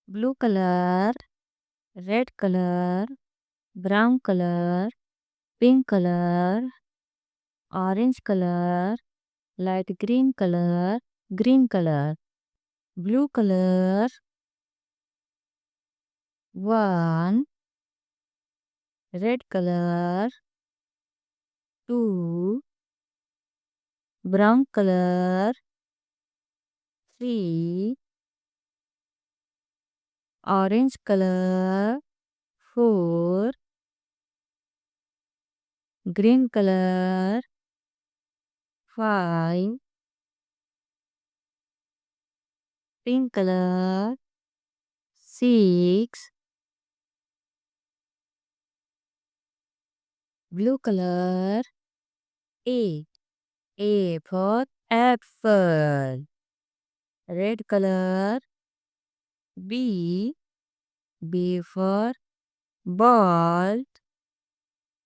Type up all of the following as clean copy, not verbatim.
blue color, red color, brown color, pink color, orange color, light green color, blue color, one, red color, two, brown color, three, orange color, four, green color, five, pink color, six, blue color, eight. A for apple. Red color, B. B for ball.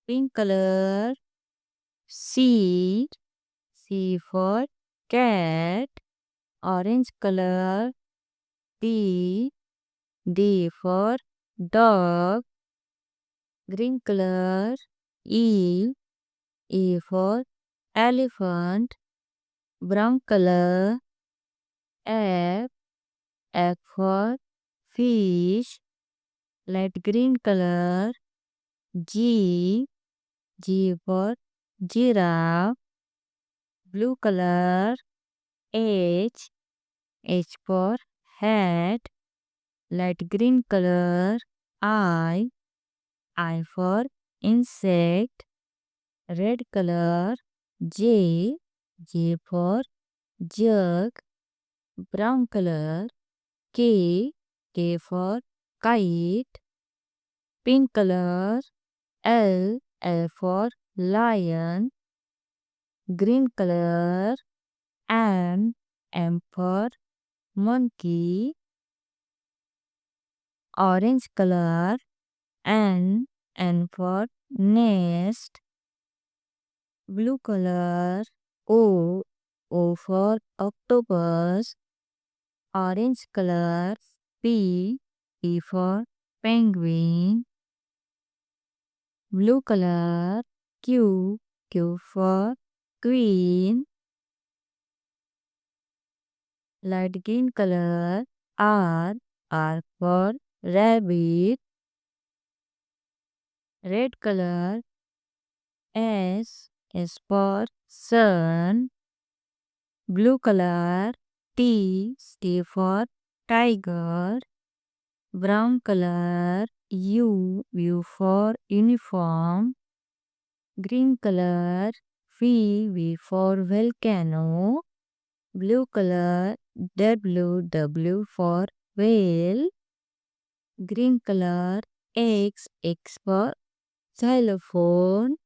Pink color, C. C for cat. Orange color, D. D for dog. Green color, E. E for elephant. Brown color, F. F for fish. Light green color, G. G for giraffe. Blue color, H. H for hat. Light green color, I. I for insect. Red color, J. J for jug. Brown color, K. K for kite. Pink color, L. L for lion. Green color, M. M for monkey. Orange color, N. N for nest. Blue color, O. O for octopus. Orange color, P. P for penguin. Blue color, Q. Q for queen. Light green color, R. R for rabbit. Red color, S. S for sun. Blue color, T. T for tiger. Brown color, U. U for uniform. Green color, V. V for volcano. Blue color, W. W for whale. Green color, X. X for xylophone.